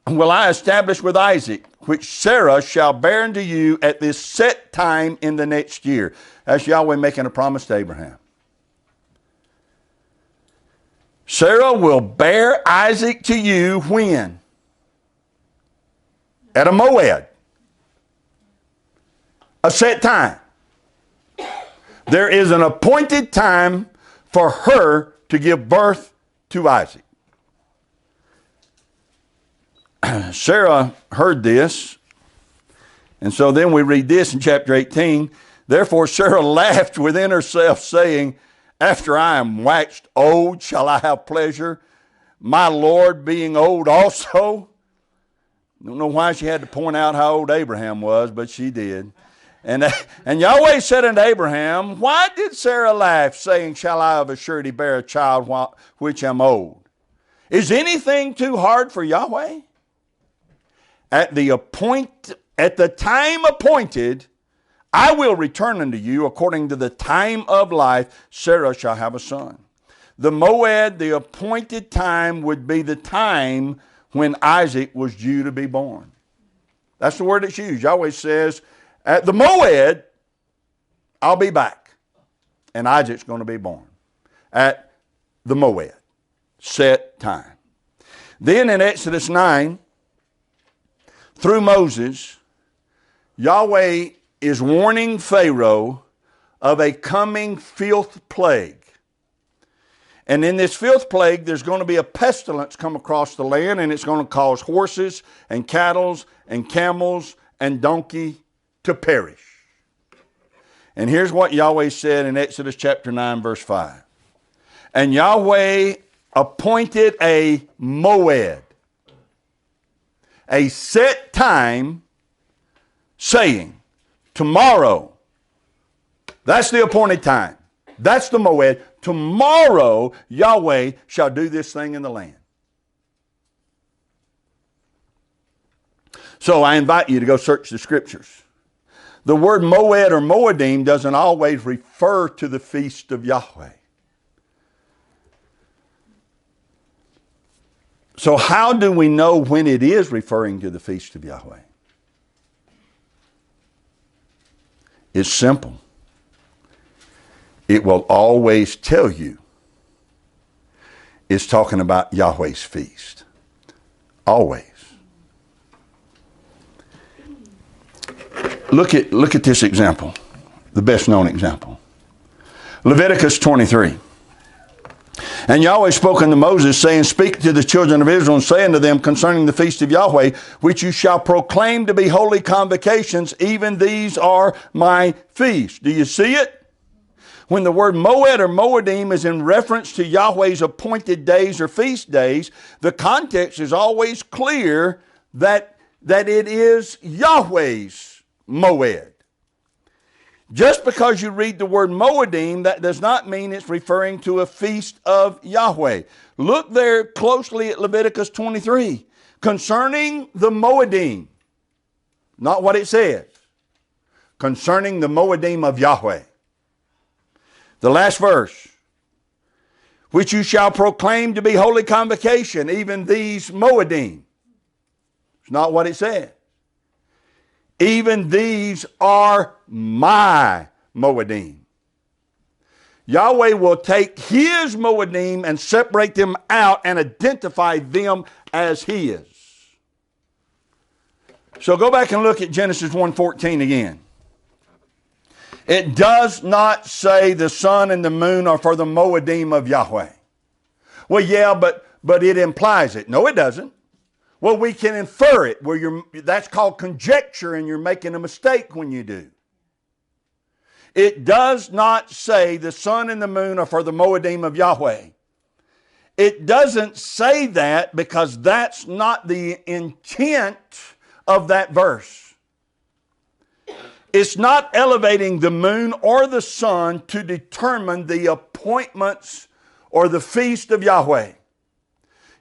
will I establish with Isaac, which Sarah shall bear unto you at this set time in the next year. That's Yahweh making a promise to Abraham. Sarah will bear Isaac to you when? At a moed. A set time. There is an appointed time for her to give birth to Isaac. Sarah heard this, and so then we read this in chapter 18. Therefore Sarah laughed within herself, saying, after I am waxed old, shall I have pleasure, my Lord being old also? I don't know why she had to point out how old Abraham was, but she did. And Yahweh said unto Abraham, why did Sarah laugh, saying, shall I of a surety bear a child which am old? Is anything too hard for Yahweh? At the time appointed, I will return unto you according to the time of life. Sarah shall have a son. The moed, the appointed time, would be the time when Isaac was due to be born. That's the word that's used. Yahweh says, at the moed, I'll be back. And Isaac's going to be born. At the moed. Set time. Then in Exodus 9, through Moses, Yahweh is warning Pharaoh of a coming filth plague. And in this filth plague, there's going to be a pestilence come across the land, and it's going to cause horses and cattle and camels and donkey to perish. And here's what Yahweh said in Exodus chapter 9, verse 5. And Yahweh appointed a moed, a set time, saying, tomorrow, that's the appointed time. That's the moed. Tomorrow, Yahweh shall do this thing in the land. So I invite you to go search the scriptures. The word moed or moadim doesn't always refer to the feast of Yahweh. So how do we know when it is referring to the feast of Yahweh? It's simple. It will always tell you it's talking about Yahweh's feast. Always. Look at this example, the best known example. Leviticus 23. And Yahweh spoke unto Moses, saying, speak to the children of Israel, and say unto them concerning the feast of Yahweh, which you shall proclaim to be holy convocations, even these are my feasts. Do you see it? When the word moed or moadim is in reference to Yahweh's appointed days or feast days, the context is always clear that it is Yahweh's moed. Just because you read the word moadim, that does not mean it's referring to a feast of Yahweh. Look there closely at Leviticus 23. Concerning the moadim, not what it says. Concerning the moadim of Yahweh. The last verse. Which you shall proclaim to be holy convocation, even these moadim. It's not what it says. Even these are my moadim. Yahweh will take his moadim and separate them out and identify them as his. So go back and look at Genesis 1:14 again. It does not say the sun and the moon are for the moadim of Yahweh. Well, yeah, but it implies it. No, it doesn't. Well, we can infer it. That's called conjecture, and you're making a mistake when you do. It does not say the sun and the moon are for the moadim of Yahweh. It doesn't say that because that's not the intent of that verse. It's not elevating the moon or the sun to determine the appointments or the feast of Yahweh.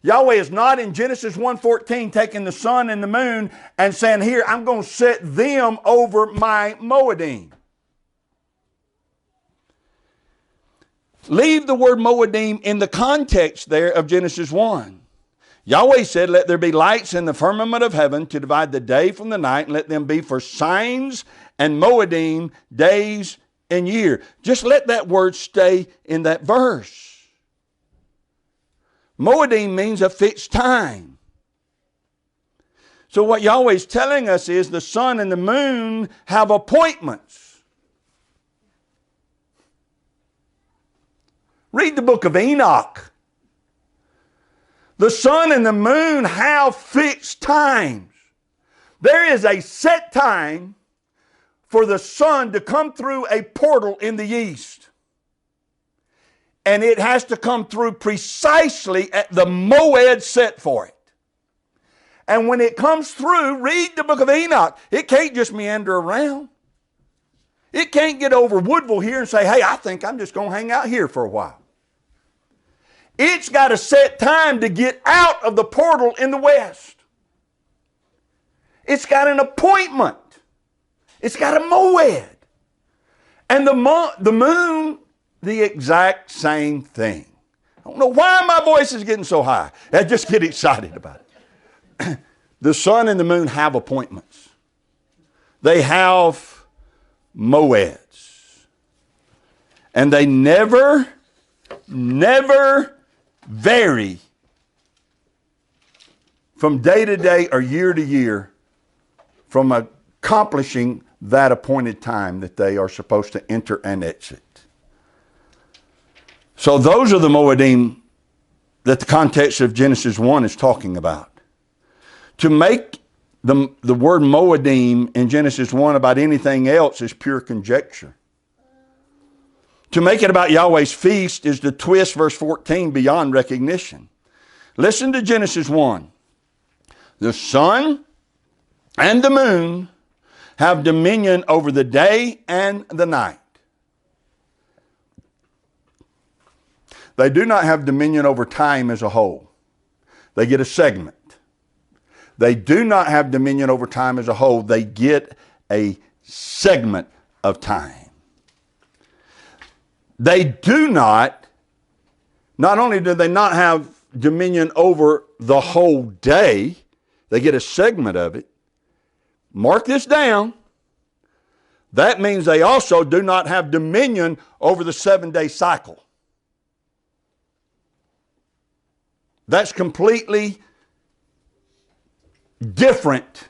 Yahweh is not in Genesis 1:14 taking the sun and the moon and saying, here, I'm going to set them over my moadim. Leave the word moadim in the context there of Genesis 1. Yahweh said, let there be lights in the firmament of heaven to divide the day from the night, and let them be for signs and moadim, days and year. Just let that word stay in that verse. Moedim means a fixed time. So what Yahweh is telling us is the sun and the moon have appointments. Read the book of Enoch. The sun and the moon have fixed times. There is a set time for the sun to come through a portal in the east. And it has to come through precisely at the moed set for it. And when it comes through, read the book of Enoch. It can't just meander around. It can't get over Woodville here and say, hey, I think I'm just going to hang out here for a while. It's got a set time to get out of the portal in the west. It's got an appointment. It's got a moed. And the moon, the exact same thing. I don't know why my voice is getting so high. I just get excited about it. The sun and the moon have appointments. They have moeds. And they never vary from day to day or year to year from accomplishing that appointed time that they are supposed to enter and exit. So those are the moadim that the context of Genesis 1 is talking about. To make the word moadim in Genesis 1 about anything else is pure conjecture. To make it about Yahweh's feast is to twist verse 14 beyond recognition. Listen to Genesis 1. The sun and the moon have dominion over the day and the night. They do not have dominion over time as a whole. They get a segment. They do not have dominion over time as a whole. They get a segment of time. They do not only do they not have dominion over the whole day, they get a segment of it. Mark this down. That means they also do not have dominion over the 7-day cycle. That's completely different,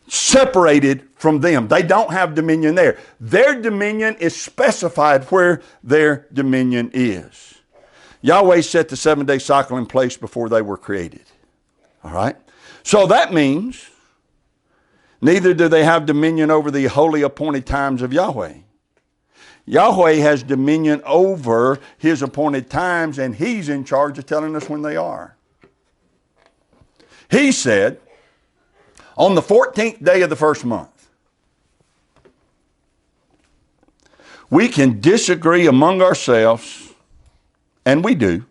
separated from them. They don't have dominion there. Their dominion is specified where their dominion is. Yahweh set the 7-day cycle in place before they were created. All right? So that means neither do they have dominion over the holy appointed times of Yahweh. Yahweh has dominion over his appointed times, and he's in charge of telling us when they are. He said, on the 14th day of the first month, we can disagree among ourselves, and we do,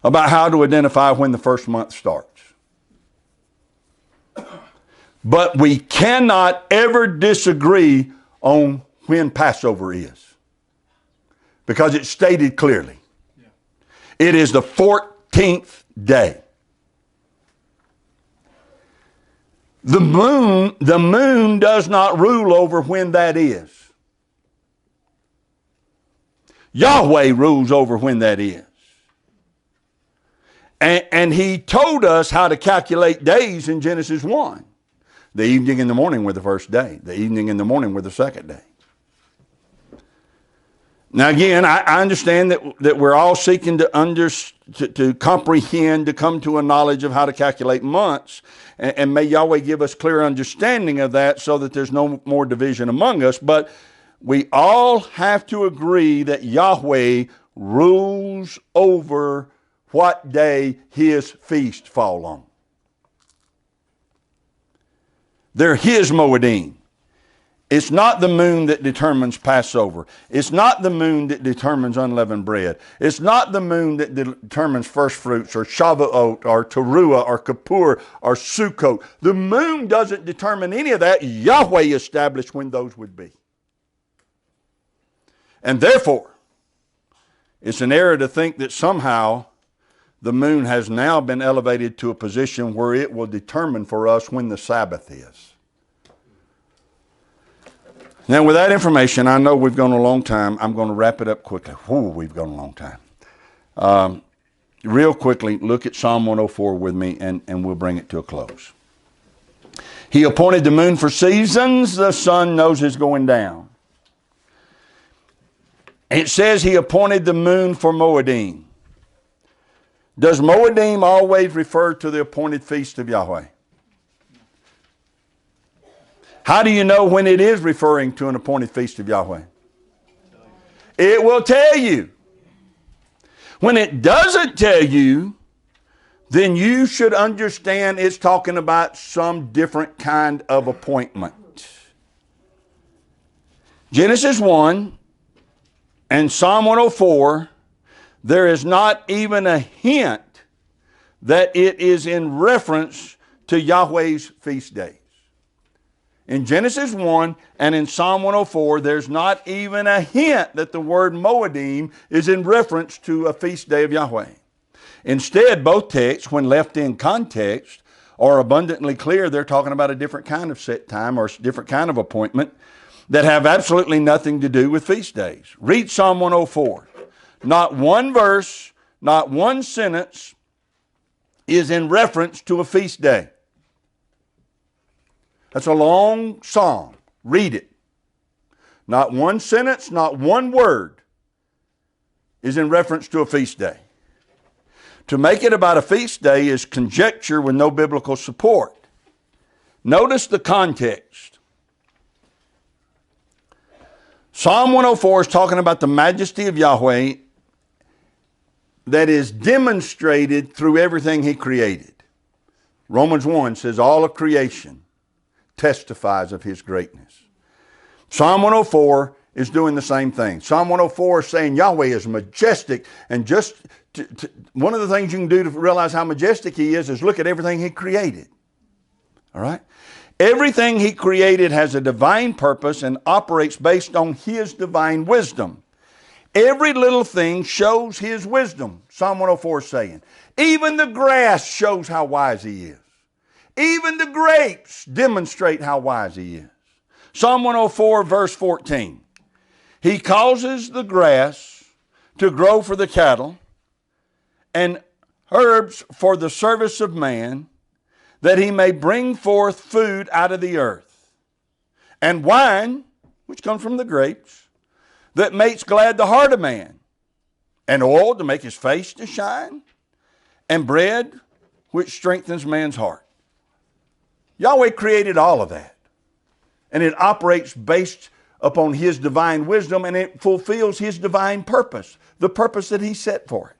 about how to identify when the first month starts. But we cannot ever disagree on when Passover is, because it's stated clearly. Yeah. It is the 14th day. The moon does not rule over when that is. Yahweh rules over when that is. And he told us how to calculate days in Genesis 1. The evening and the morning were the first day. The evening and the morning were the second day. Now again, I understand that we're all seeking to comprehend, to come to a knowledge of how to calculate months. And may Yahweh give us clear understanding of that so that there's no more division among us. But we all have to agree that Yahweh rules over what day his feast fall on. They're his moadim. It's not the moon that determines Passover. It's not the moon that determines unleavened bread. It's not the moon that determines first fruits or Shavuot or Teruah or Kippur or Sukkot. The moon doesn't determine any of that. Yahweh established when those would be. And therefore, it's an error to think that somehow the moon has now been elevated to a position where it will determine for us when the Sabbath is. Now, with that information, I know we've gone a long time. I'm going to wrap it up quickly. Whew, we've gone a long time. Real quickly, look at Psalm 104 with me, and we'll bring it to a close. He appointed the moon for seasons. The sun knows his going down. It says he appointed the moon for Moedim. Does Moedim always refer to the appointed feast of Yahweh? How do you know when it is referring to an appointed feast of Yahweh? It will tell you. When it doesn't tell you, then you should understand it's talking about some different kind of appointment. Genesis 1 and Psalm 104, there is not even a hint that it is in reference to Yahweh's feast days. In Genesis 1 and in Psalm 104, there's not even a hint that the word Moedim is in reference to a feast day of Yahweh. Instead, both texts, when left in context, are abundantly clear. They're talking about a different kind of set time or different kind of appointment that have absolutely nothing to do with feast days. Read Psalm 104. Not one verse, not one sentence is in reference to a feast day. That's a long psalm. Read it. Not one sentence, not one word is in reference to a feast day. To make it about a feast day is conjecture with no biblical support. Notice the context. Psalm 104 is talking about the majesty of Yahweh that is demonstrated through everything He created. Romans 1 says all of creation testifies of His greatness. Psalm 104 is doing the same thing. Psalm 104 is saying Yahweh is majestic, and just one of the things you can do to realize how majestic He is look at everything He created. All right? Everything He created has a divine purpose and operates based on His divine wisdom. Every little thing shows His wisdom, Psalm 104 is saying. Even the grass shows how wise He is. Even the grapes demonstrate how wise He is. Psalm 104 verse 14. He causes the grass to grow for the cattle and herbs for the service of man, that he may bring forth food out of the earth, and wine, which comes from the grapes, that makes glad the heart of man, and oil to make his face to shine, and bread which strengthens man's heart. Yahweh created all of that, and it operates based upon His divine wisdom, and it fulfills His divine purpose, the purpose that He set for it.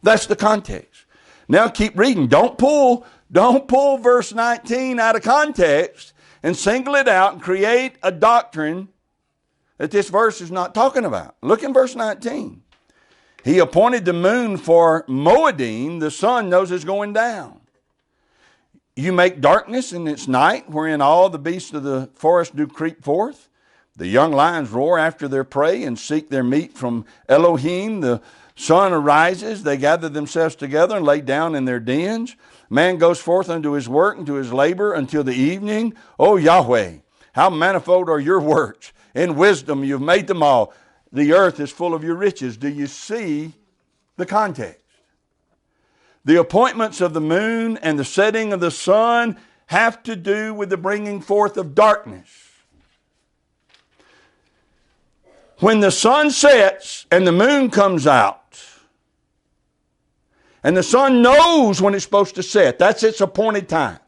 That's the context. Now keep reading. Don't pull verse 19 out of context and single it out and create a doctrine that this verse is not talking about. Look in verse 19. He appointed the moon for Moedim, the sun knows it's going down. You make darkness in its night, wherein all the beasts of the forest do creep forth. The young lions roar after their prey and seek their meat from Elohim. The sun arises, they gather themselves together and lay down in their dens. Man goes forth unto his work and to his labor until the evening. O Yahweh, how manifold are your works. In wisdom you've made them all. The earth is full of your riches. Do you see the context? The appointments of the moon and the setting of the sun have to do with the bringing forth of darkness. When the sun sets and the moon comes out, and the sun knows when it's supposed to set, that's its appointed time.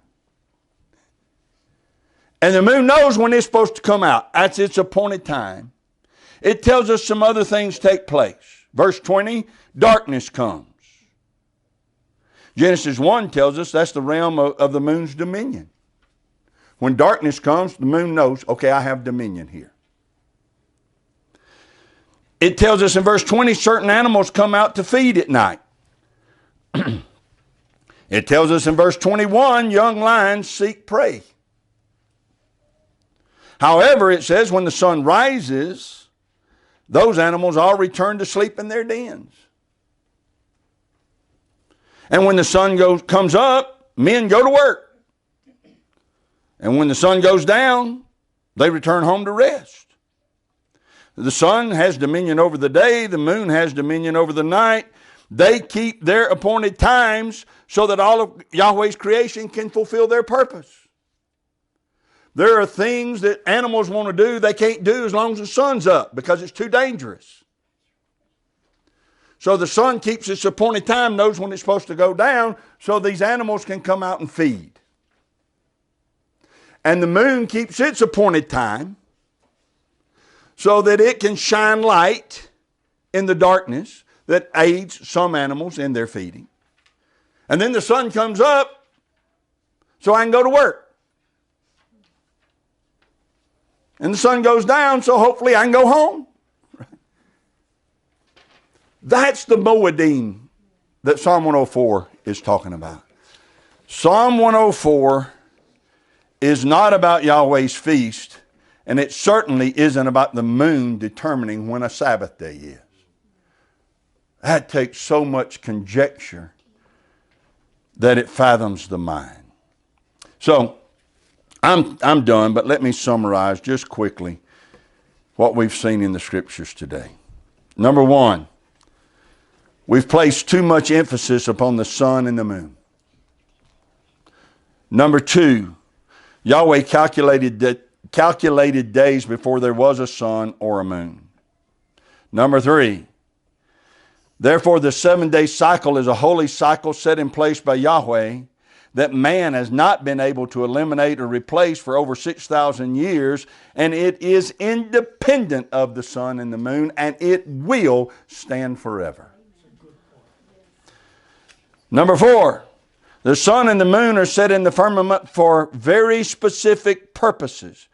And the moon knows when it's supposed to come out, that's its appointed time. It tells us some other things take place. Verse 20, darkness comes. Genesis 1 tells us that's the realm of the moon's dominion. When darkness comes, the moon knows, okay, I have dominion here. It tells us in verse 20, certain animals come out to feed at night. It tells us in verse 21, young lions seek prey. However, it says when the sun rises, those animals all return to sleep in their dens. And when the sun comes up, men go to work. And when the sun goes down, they return home to rest. The sun has dominion over the day. The moon has dominion over the night. They keep their appointed times so that all of Yahweh's creation can fulfill their purpose. There are things that animals want to do they can't do as long as the sun's up because it's too dangerous. So the sun keeps its appointed time, knows when it's supposed to go down, so these animals can come out and feed. And the moon keeps its appointed time so that it can shine light in the darkness that aids some animals in their feeding. And then the sun comes up so I can go to work. And the sun goes down so hopefully I can go home. That's the Moedim that Psalm 104 is talking about. Psalm 104 is not about Yahweh's feast, and it certainly isn't about the moon determining when a Sabbath day is. That takes so much conjecture that it fathoms the mind. So, I'm done, but let me summarize just quickly what we've seen in the scriptures today. Number one, we've placed too much emphasis upon the sun and the moon. Number two, Yahweh calculated days before there was a sun or a moon. Number three, therefore the 7-day cycle is a holy cycle set in place by Yahweh that man has not been able to eliminate or replace for over 6,000 years, and it is independent of the sun and the moon, and it will stand forever. Number four, the sun and the moon are set in the firmament for very specific purposes.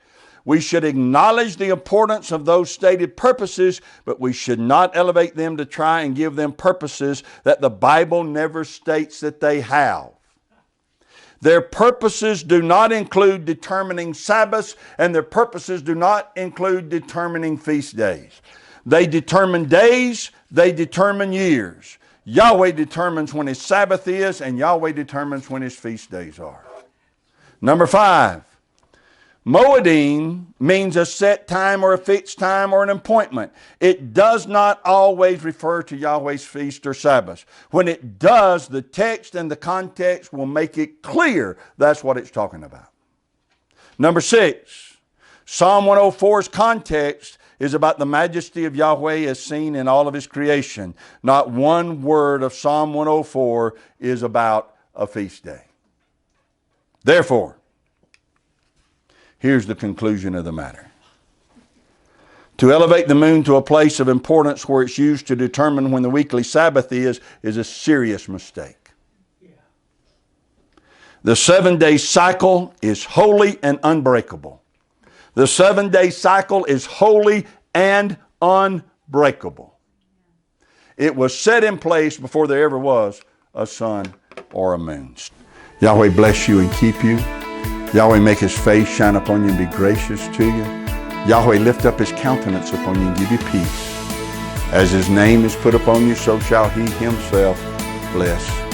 We should acknowledge the importance of those stated purposes, but we should not elevate them to try and give them purposes that the Bible never states that they have. Their purposes do not include determining Sabbaths, and their purposes do not include determining feast days. They determine days, they determine years. Yahweh determines when His Sabbath is, and Yahweh determines when His feast days are. Number five, Moedim means a set time or a fixed time or an appointment. It does not always refer to Yahweh's feast or Sabbath. When it does, the text and the context will make it clear that's what it's talking about. Number six, Psalm 104's context is about the majesty of Yahweh as seen in all of His creation. Not one word of Psalm 104 is about a feast day. Therefore, here's the conclusion of the matter. To elevate the moon to a place of importance where it's used to determine when the weekly Sabbath is a serious mistake. The 7-day cycle is holy and unbreakable. The 7-day cycle is holy and unbreakable. It was set in place before there ever was a sun or a moon. Yahweh bless you and keep you. Yahweh make His face shine upon you and be gracious to you. Yahweh lift up His countenance upon you and give you peace. As His name is put upon you, so shall He Himself bless